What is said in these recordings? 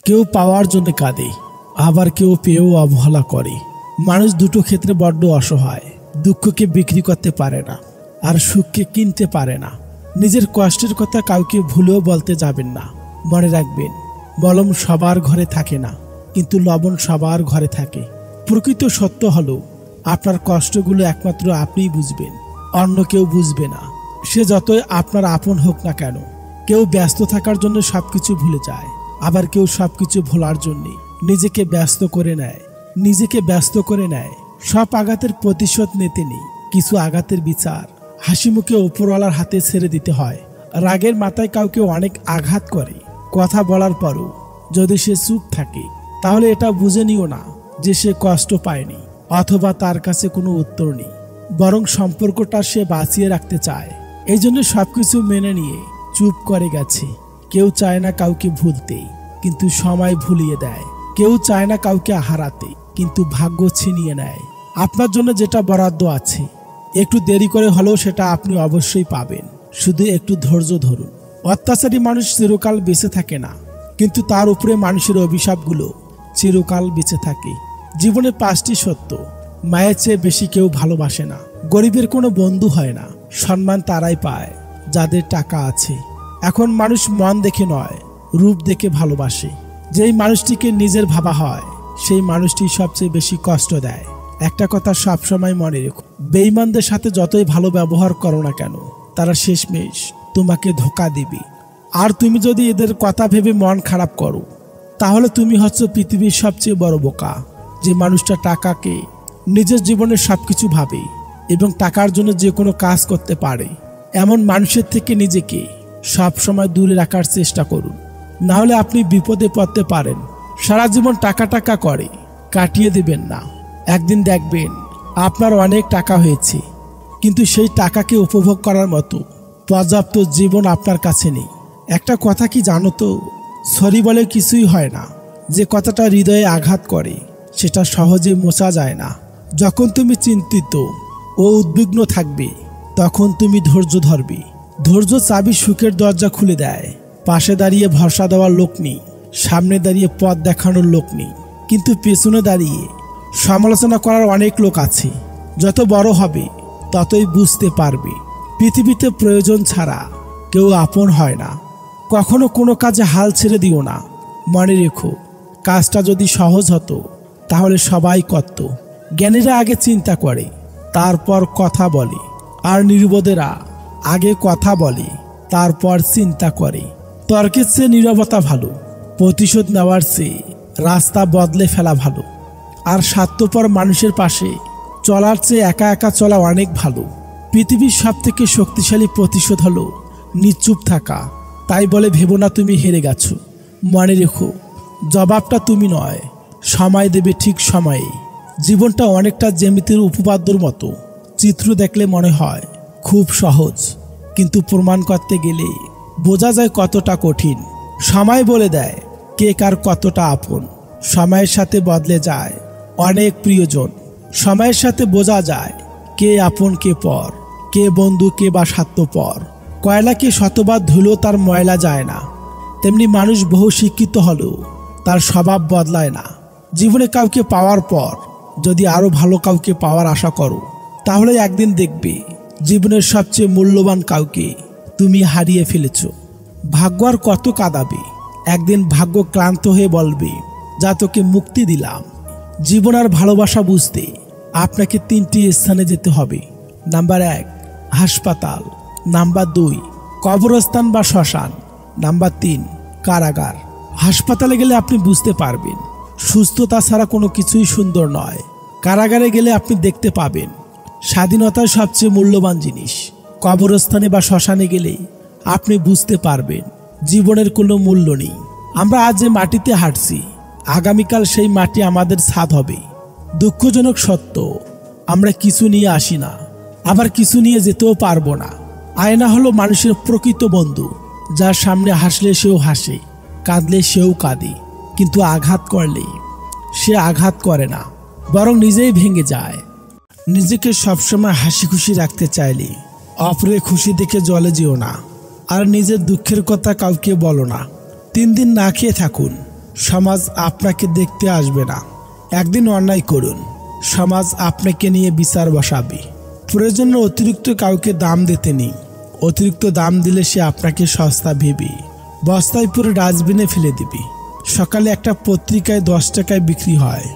কেউ পাওয়ার জন্য কাঁদে, আবার কেউ পেয়েও অবহেলা করে। মানুষ দুটো ক্ষেত্রে বড্ড অসহায়। দুঃখকে বিক্রি করতে পারে না, আর সুখকে কিনতে পারে না। নিজের কষ্টের কথা কাউকে ভুলেও বলতে যাবেন না। মনে রাখবেন, মলম সবার ঘরে থাকে না, কিন্তু লবণ সবার ঘরে থাকে। প্রকৃত সত্য হলো, আপনার কষ্টগুলো একমাত্র আপনিই বুঝবেন, অন্য কেউ বুঝবে না। সে যতই আপনার আপন হোক না কেন। কেউ ব্যস্ত থাকার জন্য সবকিছু ভুলে যায়, আবার কেউ সবকিছু ভোলার জন্য নিজেকে ব্যস্ত করে নেয়। সব আঘাতের প্রতিশোধ নিতে নেই, কিছু আঘাতের বিচার হাসি মুখে উপরওয়ালার হাতে ছেড়ে দিতে হয়। রাগের মাথায় কাউকে অনেক আঘাত করে, কথা বলার পরও যদি সে চুপ থাকে, তাহলে এটা বুঝে নিও না যে সে কষ্ট পায়নি, অথবা তার কাছে কোনো উত্তর নেই, বরং সম্পর্কটা সে বাঁচিয়ে রাখতে চায়। এই জন্য সবকিছু মেনে নিয়ে চুপ করে গেছে। কেউ চায় না কাউকে ভুলতে, কিন্তু সময় ভুলিয়ে দেয়। কেউ চায় না কাউকে হারাতে, কিন্তু ভাগ্য ছিনিয়ে নেয়। আপনার জন্য যেটা বরাদ্দ আছে, একটু দেরি করে হলেও সেটা আপনি অবশ্যই পাবেন। শুধু একটু ধৈর্য ধরুন। অত্যাচারী মানুষ চিরকাল বেঁচে থাকে না, কিন্তু তার উপরে মানুষের অভিশাপগুলো চিরকাল বেঁচে থাকে। জীবনে 5টি সত্য: মায়ের চেয়ে বেশি কেউ ভালোবাসে না, গরিবের কোনো বন্ধু হয় না, সম্মান তারাই পায় যাদের টাকা আছে। এখন মানুষ মন দেখে নয়, রূপ দেখে ভালোবাসে। যেই মানুষটিকে নিজের ভাবা হয়, সেই মানুষটি সবচেয়ে বেশি কষ্ট দেয়। একটা কথা সবসময় মনে রেখো, বেঈমানদের সাথে যতই ভালো ব্যবহার করো না কেন, তারা শেষমেশ তোমাকে ধোঁকা দিবে। আর তুমি যদি এদের কথা ভেবে মন খারাপ করো, তাহলে তুমি হচ্ছ পৃথিবীর সবচেয়ে বড় বোকা। যে মানুষটা টাকাকে নিজের জীবনের সবকিছু ভাবে এবং টাকার জন্য যে কোনো কাজ করতে পারে, এমন মানুষের থেকে নিজেকে সবসময় দূরে রাখার চেষ্টা করুন। না হলে আপনি বিপদে পড়তে পারেন। সারা জীবন টাকা করে কাটিয়ে দেবেন না। একদিন দেখবেন আপনার অনেক টাকা হয়েছে, কিন্তু সেই টাকাকে উপভোগ করার মতো পর্যাপ্ত জীবন আপনার কাছে নেই। একটা কথা কি জানো তো, সরি বলে কিছুই হয় না। যে কথাটা হৃদয়ে আঘাত করে, সেটা সহজে মোছা যায় না। যখন তুমি চিন্তিত ও উদ্বিগ্ন থাকবে, তখন তুমি ধৈর্য ধরবে। ধৈর্য চাবি সুখের দরজা খুলে দেয়। পাশে দাঁড়িয়ে ভরসা দেওয়ার লোক নেই, সামনে দাঁড়িয়ে পথ দেখানোর লোক নেই, কিন্তু পেছনে দাঁড়িয়ে সমালোচনা করার অনেক লোক আছে। যত বড় হবে, ততই বুঝতে পারবে পৃথিবীতে প্রয়োজন ছাড়া কেউ আপন হয় না। কখনো কোনো কাজে হাল ছেড়ে দিও না। মনে রেখো, কাজটা যদি সহজ হতো, তাহলে সবাই করত। জ্ঞানীরা আগে চিন্তা করে, তারপর কথা বলে, আর নির্বোধেরা আগে কথা বলে, তারপর চিন্তা করে। তর্কের চেয়ে নীরবতা ভালো, প্রতিশোধ নেওয়ার চেয়ে রাস্তা বদলে ফেলা ভালো, আর স্বার্থপর মানুষের পাশে চলার চেয়ে একা একা চলা অনেক ভালো। পৃথিবীর সবথেকে শক্তিশালী প্রতিশোধ হলো নিশ্চুপ থাকা। তাই বলে ভেবো না তুমি হেরে গেছো। মনে রেখো, জবাবটা তুমি নয়, সময় দেবে ঠিক সময়ে। জীবনটা অনেকটা জ্যামিতির উপপাদ্যর মতো। চিত্র দেখলে মনে হয় খুব সহজ, কিন্তু প্রমাণ করতে গেলে বোঝা যায় কতটা কঠিন। সময় বলে দেয় কে কার কতটা আপন। সময়ের সাথে বদলে যায় অনেক প্রিয়জন। সময়ের সাথে বোঝা যায় কে আপন কে পর, কে বন্ধু কে বা স্বার্থপর। কয়লাকে শতবার ধুলেও তার ময়লা যায় না, তেমনি মানুষ বহু শিক্ষিত হলেও তার স্বভাব বদলায় না। জীবনে কাউকে পাওয়ার পর যদি আরো ভালো কাউকে পাওয়ার আশা করো, তাহলে একদিন দেখবে জীবনের সবচেয়ে মূল্যবান কাউকে তুমি হারিয়ে ফেলেছ। ভাগ্য আর কত কাঁদাবে? একদিন ভাগ্য ক্লান্ত হয়ে বলবে, যা তোকে মুক্তি দিলাম। জীবন আর ভালোবাসা বুঝতে আপনাকে 3টি স্থানে যেতে হবে। নাম্বার 1, হাসপাতাল। নাম্বার 2, কবরস্থান বা শ্মশান। নাম্বার 3, কারাগার। হাসপাতালে গেলে আপনি বুঝতে পারবেন সুস্থতা ছাড়া কোনো কিছুই সুন্দর নয়। কারাগারে গেলে আপনি দেখতে পাবেন স্বাধীনতার সবচেয়ে মূল্যবান জিনিস। কবরস্থানে বা শ্মশানে গেলে আপনি বুঝতে পারবেন জীবনের কোনো মূল্য নেই। আমরা আজ যে মাটিতে হাঁটছি, আগামীকাল সেই মাটি আমাদের ছাদ হবে। দুঃখজনক সত্য, আমরা কিছু নিয়ে আসি না, আবার কিছু নিয়ে যেতেও পারবো না। আয়না হলো মানুষের প্রকৃত বন্ধু, যার সামনে হাসলে সেও হাসে, কাঁদলে সেও কাঁদে, কিন্তু আঘাত করলে সে আঘাত করে না, বরং নিজেই ভেঙে যায়। নিজেকে সবসময় হাসি খুশি রাখতে চাইলে অপরের খুশি দেখে জ্বলে যেও না, আর নিজের দুঃখের কথা কাউকে বলো না। 3 দিন না খেয়ে থাকুন, সমাজ আপনাকে দেখতে আসবে না। একদিন অন্যায় করুন, সমাজ আপনাকে নিয়ে বিচার বসাবে। প্রয়োজনে অতিরিক্ত কাউকে দাম দিতে নেই। অতিরিক্ত দাম দিলে সে আপনাকে সস্তা ভেবে বস্তায় পুরো ডাস্টবিনে ফেলে দিবে। সকালে একটা পত্রিকায় 10 টাকায় বিক্রি হয়,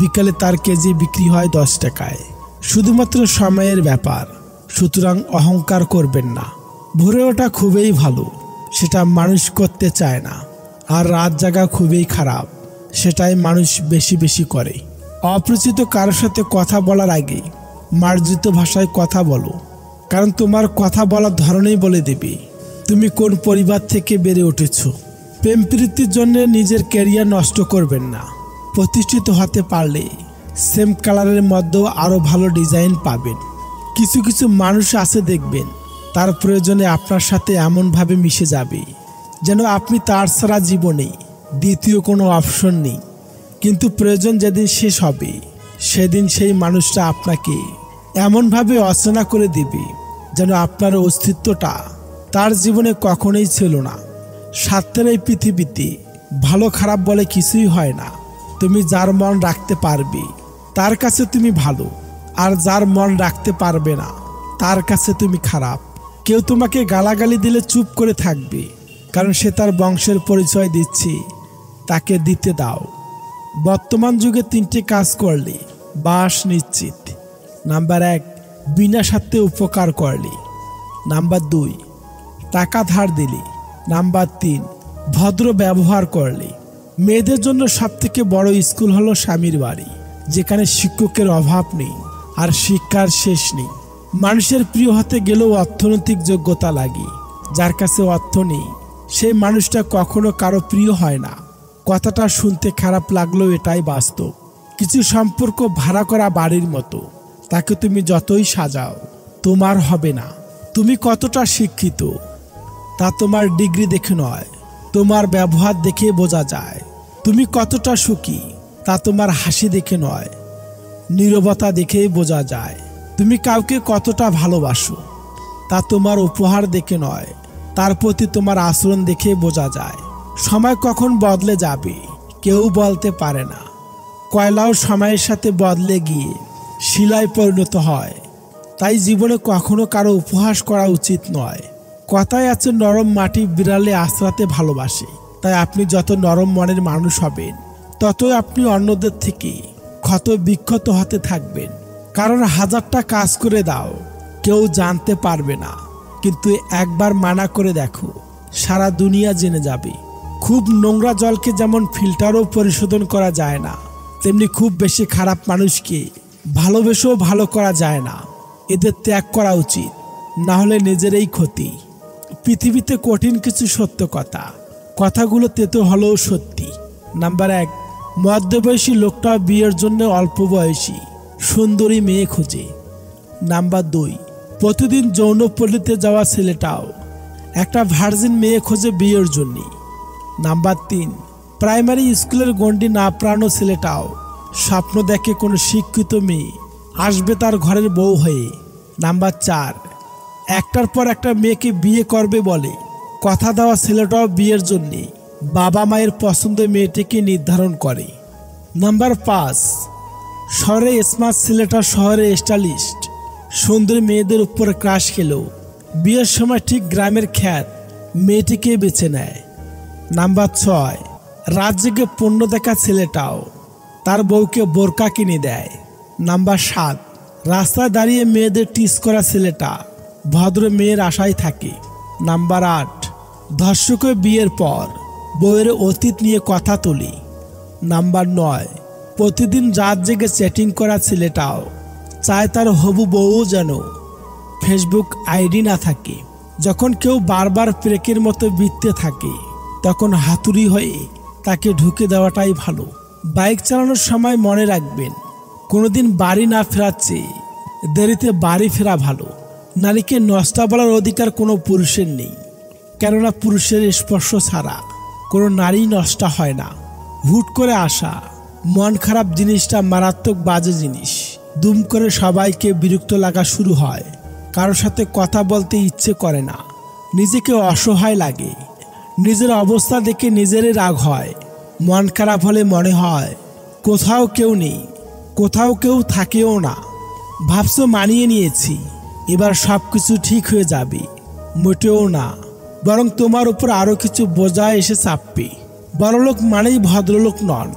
বিকালে তার কেজি বিক্রি হয় 10 টাকায়। শুধুমাত্র সময়ের ব্যাপার, সুতরাং অহংকার করবেন না। ভোরে ওঠা খুবই ভালো, সেটা মানুষ করতে চায় না। আর রাত জাগা খুবই খারাপ, সেটাই মানুষ বেশি বেশি করে। অপরিচিত কারোর সাথে কথা বলার আগে মার্জিত ভাষায় কথা বলো, কারণ তোমার কথা বলার ধরনেই বলে দেবে তুমি কোন পরিবার থেকে বেড়ে উঠেছ। প্রেম প্রীতির জন্য নিজের ক্যারিয়ার নষ্ট করবেন না। প্রতিষ্ঠিত হতে পারলে সেম কালারের মধ্যেও আরও ভালো ডিজাইন পাবেন। কিছু কিছু মানুষ আছে দেখবেন, তার প্রয়োজনে আপনার সাথে এমনভাবে মিশে যাবে যেন আপনি তার ছাড়া জীবনে দ্বিতীয় কোনো অপশন নেই। কিন্তু প্রয়োজন যেদিন শেষ হবে, সেদিন সেই মানুষটা আপনাকে এমনভাবে অচেনা করে দিবে যেন আপনার অস্তিত্বটা তার জীবনে কখনোই ছিল না। স্বার্থের এই পৃথিবীতে ভালো খারাপ বলে কিছুই হয় না। তুমি যার মন রাখতে পারবে তার কাছে তুমি ভালো, আর যার মন রাখতে পারবে না তার কাছে তুমি খারাপ। কেউ তোমাকে গালাগালি দিলে চুপ করে থাকবে, কারণ সে তার বংশের পরিচয় দিচ্ছে, তাকে দিতে দাও। বর্তমান যুগে 3টে কাজ করলে বাস নিশ্চিত। নাম্বার 1, বিনা স্বার্থে উপকার করলে। নাম্বার 2, টাকা ধার দিলে। নাম্বার 3, ভদ্র ব্যবহার করলে। মেয়েদের জন্য সবথেকে বড় স্কুল হলো স্বামীর বাড়ি, যেখানে শিক্ষকের অভাব নেই আর শিক্ষার শেষ নেই। মানুষের প্রিয় হতে গেলেও অর্থনৈতিক যোগ্যতা লাগে। যার কাছে অর্থ নেই সেই মানুষটা কখনো কারো প্রিয় হয় না। কথাটা শুনতে খারাপ লাগলেও এটাই বাস্তব। কিছু সম্পর্ক ভাড়া করা বাড়ির মতো, তাকে তুমি যতই সাজাও তোমার হবে না। তুমি কতটা শিক্ষিত তা তোমার ডিগ্রি দেখে নয়, তোমার ব্যবহার দেখে বোঝা যায়। তুমি কতটা সুখী তা তোমার হাসি দেখে নয়, নীরবতা দেখেই বোঝা যায়। তুমি কাউকে কতটা ভালোবাসো তা তোমার উপহার দেখে নয়, তার প্রতি তোমার আচরণ দেখে বোঝা যায়। সময় কখন বদলে যাবে কেউ বলতে পারে না। কয়লাও সময়ের সাথে বদলে গিয়ে শিলায় পরিণত হয়। তাই জীবনে কখনো কারো উপহাস করা উচিত নয়। কথায় আছে, নরম মাটি বিড়ালে আশ্রাতে ভালোবাসে। তাই আপনি যত নরম মনের মানুষ হবেন, ততই আপনি অন্যদের থেকে ক্ষত বিক্ষত হতে থাকবেন। কারণ 1000টা কাজ করে দাও, কেউ জানতে পারবে না, কিন্তু একবার মানা করে দেখো, সারা দুনিয়া জেনে যাবে। খুব নোংরা জলকে যেমন ফিল্টারও পরিশোধন করা যায় না, তেমনি খুব বেশি খারাপ মানুষকে ভালোবেসেও ভালো করা যায় না। এদের ত্যাগ করা উচিত, না হলে নিজেরই ক্ষতি। পৃথিবীতে কঠিন কিছু সত্য কথা, কথাগুলো তেতো হলেও সত্যি। নাম্বার 1, মধ্যবয়সী লোকটা বিয়ের জন্য অল্প বয়সী সুন্দরী মেয়ে খোঁজে। নাম্বার 2, প্রতিদিন যৌনপল্লীতে যাওয়া ছেলেটাও একটা ভার্জিন মেয়ে খোঁজে বিয়ের জন্য। নাম্বার 3, প্রাইমারি স্কুলের গণ্ডি না প্রাণো ছেলেটাও স্বপ্ন দেখে কোনো শিক্ষিত মেয়ে আসবে তার ঘরের বউ হয়ে। নাম্বার 4, একটার পর একটা মেয়েকে বিয়ে করবে বলে কথা দেওয়া ছেলেটাও বিয়ের জন্যে বাবা মায়ের পছন্দের মেয়েটিকে নির্ধারণ করে। নাম্বার 5, শহরে স্মার্ট ছেলেটা শহরে স্টাইলিস্ট সুন্দর মেয়েদের উপর ক্রাশ খেলেও বিয়ের সময় ঠিক গ্রামের খ্যাত মেয়েটিকে বেছে নেয়। নাম্বার 6, রাত জেগে পণ্য দেখা ছেলেটাও তার বউকে বোরকা কিনে দেয়। নাম্বার 7, রাস্তায় দাঁড়িয়ে মেয়েদের টিস করা ছেলেটা ভদ্র মেয়ের আশায় থাকে। নাম্বার 8, ধর্ষকের বিয়ের পর বউয়ের অতীত নিয়ে কথা তুলি। নাম্বার 9, প্রতিদিন রাত জেগে চ্যাটিং করা ছেলেটাও চায় তার হবু বউ যেন ফেসবুক আইডি না থাকে। যখন কেউ বারবার প্রেকের মতো বিততে থাকে, তখন হাতুড়ি হয়ে তাকে ঢুকে দেওয়াটাই ভালো। বাইক চালানোর সময় মনে রাখবেন, কোনোদিন বাড়ি না ফেরার চেয়ে দেরিতে বাড়ি ফেরা ভালো। নারীকে নষ্টা বলার অধিকার কোনো পুরুষের নেই, কেননা পুরুষের স্পর্শ ছাড়া কোনো নারী নষ্টা হয় না। হুট করে আসা মন খারাপ জিনিসটা মারাত্মক বাজে জিনিস। দুম করে সবাইকে বিরক্ত লাগা শুরু হয়, কারোর সাথে কথা বলতে ইচ্ছে করে না, নিজেকে অসহায় লাগে, নিজের অবস্থা দেখে নিজেরই রাগ হয়। মন খারাপ হলে মনে হয় কোথাও কেউ নেই, কোথাও কেউ থাকেও না। ভাবছো মানিয়ে নিয়েছি, এবার সব কিছু ঠিক হয়ে যাবে। মোটেও না, বরং তোমার উপর আরো কিছু বোঝা এসে চাপবে। বড়লোক মানেই ভদ্রলোক নন।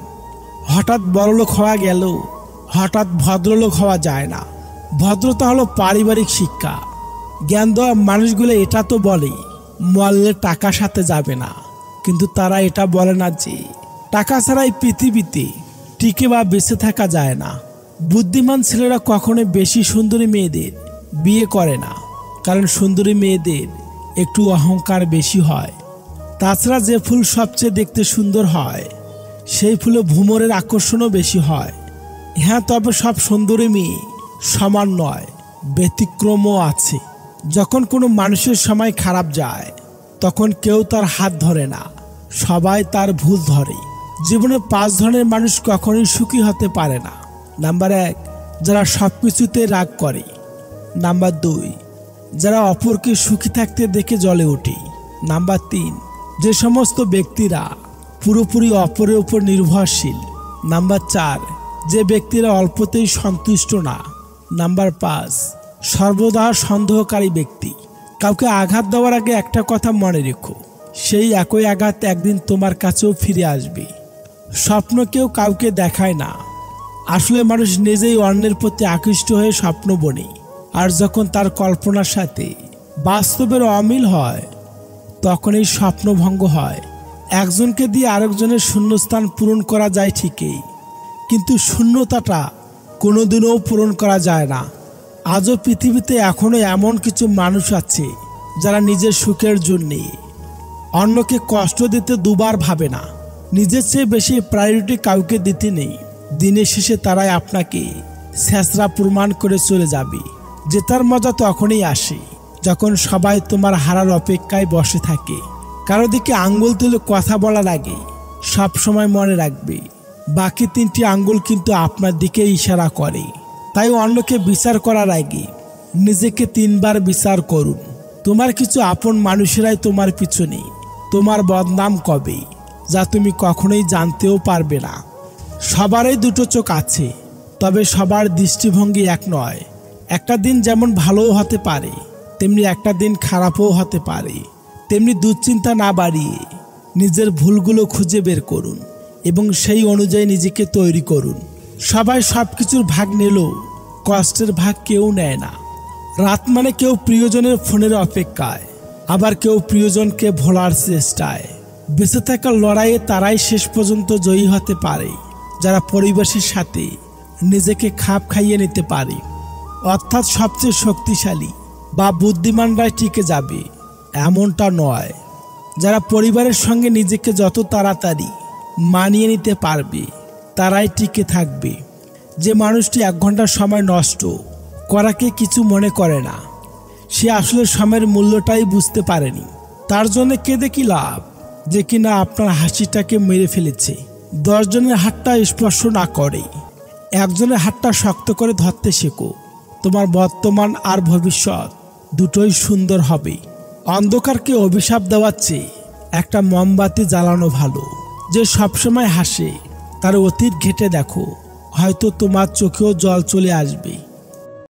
হঠাৎ বড়লোক হওয়া গেল, হঠাৎ ভদ্রলোক হওয়া যায় না। ভদ্রতা হলো পারিবারিক শিক্ষা। জ্ঞান দেওয়া মানুষগুলো এটা তো বলে মরলে টাকা সাথে যাবে না, কিন্তু তারা এটা বলে না যে টাকা ছাড়াই পৃথিবীতে টিকে বা বেঁচে থাকা যায় না। বুদ্ধিমান ছেলেরা কখনো বেশি সুন্দরী মেয়েদের বিয়ে করে না, কারণ সুন্দরী মেয়েদের একটু অহংকার বেশি হয়। তাছাড়া যে ফুল সবচেয়ে দেখতে সুন্দর হয় সেই ফুলে ভ্রমরের আকর্ষণও বেশি হয়। হ্যাঁ, তবে সব সুন্দরী মেয়ে সমান নয়, ব্যতিক্রমও আছে। যখন কোনো মানুষের সময় খারাপ যায় তখন কেউ তার হাত ধরে না, সবাই তার ভুল ধরে। জীবনে 5 ধরনের মানুষ কখনোই সুখী হতে পারে না। নাম্বার 1, যারা সব কিছুতে রাগ করে। নাম্বার 2, যারা অপরকে সুখী থাকতে দেখে জ্বলে ওঠে। নাম্বার 3, যে সমস্ত ব্যক্তিরা পুরোপুরি অপরের উপর নির্ভরশীল। নাম্বার 4, যে ব্যক্তিরা অল্পতেই সন্তুষ্ট না। নাম্বার 5, সর্বদা সন্দেহকারী ব্যক্তি। কাউকে আঘাত দেওয়ার আগে একটা কথা মনে রেখো, সেই একই আঘাত একদিন তোমার কাছেও ফিরে আসবে। স্বপ্ন কেউ কাউকে দেখায় না, আসলে মানুষ নিজেই অন্যের প্রতি আকৃষ্ট হয়ে স্বপ্ন বনে। আর যখন তার কল্পনার সাথে বাস্তবের অমিল হয় তখন এই স্বপ্নভঙ্গ হয়। একজনকে দিয়ে আরেকজনের শূন্যস্থান পূরণ করা যায় ঠিকই, কিন্তু শূন্যতাটা কোনোদিনও পূরণ করা যায় না। আজও পৃথিবীতে এখনো এমন কিছু মানুষ আছে যারা নিজের সুখের জন্যে অন্যকে কষ্ট দিতে দুবার ভাবে না। নিজের চেয়ে বেশি প্রায়োরিটি কাউকে দিতে নেই। দিনের শেষে তারাই আপনাকে ছেঁচড়া প্রমাণ করে চলে যাবে। জেতার মজা তখনই আসে যখন সবাই তোমার হারার অপেক্ষায় বসে থাকে। কারো দিকে আঙ্গুল তুলে কথা বলার আগে সব সময় মনে রাখবে বাকি 3টি আঙ্গুল কিন্তু আপনার দিকে ইশারা করে। তাই অন্যকে বিচার করার আগে নিজেকে 3 বার বিচার করুন। তোমার কিছু আপন মানুষেরাই তোমার পিছনে তোমার বদনাম করবে, যা তুমি কখনোই জানতেও পারবে না। সবারই 2টো চোখ আছে, তবে সবার দৃষ্টিভঙ্গি এক নয়। একটা দিন যেমন ভালোও হতে পারে তেমনি একটা দিন খারাপও হতে পারে। তেমনি দুশ্চিন্তা না বাড়িয়ে নিজের ভুলগুলো খুঁজে বের করুন এবং সেই অনুযায়ী নিজেকে তৈরি করুন। সবাই সব কিছুর ভাগ নিলেও কষ্টের ভাগ কেউ নেয় না। রাত মানে কেউ প্রিয়জনের ফোনের অপেক্ষায়, আবার কেউ প্রিয়জনকে ভোলার চেষ্টায়। বেঁচে থাকার লড়াইয়ে তারাই শেষ পর্যন্ত জয়ী হতে পারে যারা পরিবেশের সাথে নিজেকে খাপ খাইয়ে নিতে পারে। অর্থাৎ সবচেয়ে শক্তিশালী বা বুদ্ধিমানরাই টিকে যাবে এমনটা নয়, যারা পরিবারের সঙ্গে নিজেকে যত তাড়াতাড়ি মানিয়ে নিতে পারবে তারাই টিকে থাকবে। যে মানুষটি 1 ঘন্টা সময় নষ্ট করাকে কিছু মনে করে না, সে আসলে সময়ের মূল্যটাই বুঝতে পারেনি। তার জন্য কেঁদে কি লাভ যে কিনা আপনার হাসিটাকে মেরে ফেলেছে। 10 জনের হাতটা স্পর্শ না করে একজনের হাতটা শক্ত করে ধরতে শেখো। তোমার বর্তমান আর ভবিষ্যৎ দুটোই সুন্দর হবে। অন্ধকারকে অভিশাপ দেওয়ার চেয়ে একটা মোমবাতি জ্বালানো ভালো। যে সবসময় হাসে তার অতীত ঘেঁটে দেখো, হয়তো তোমার চোখেও জল চলে আসবে।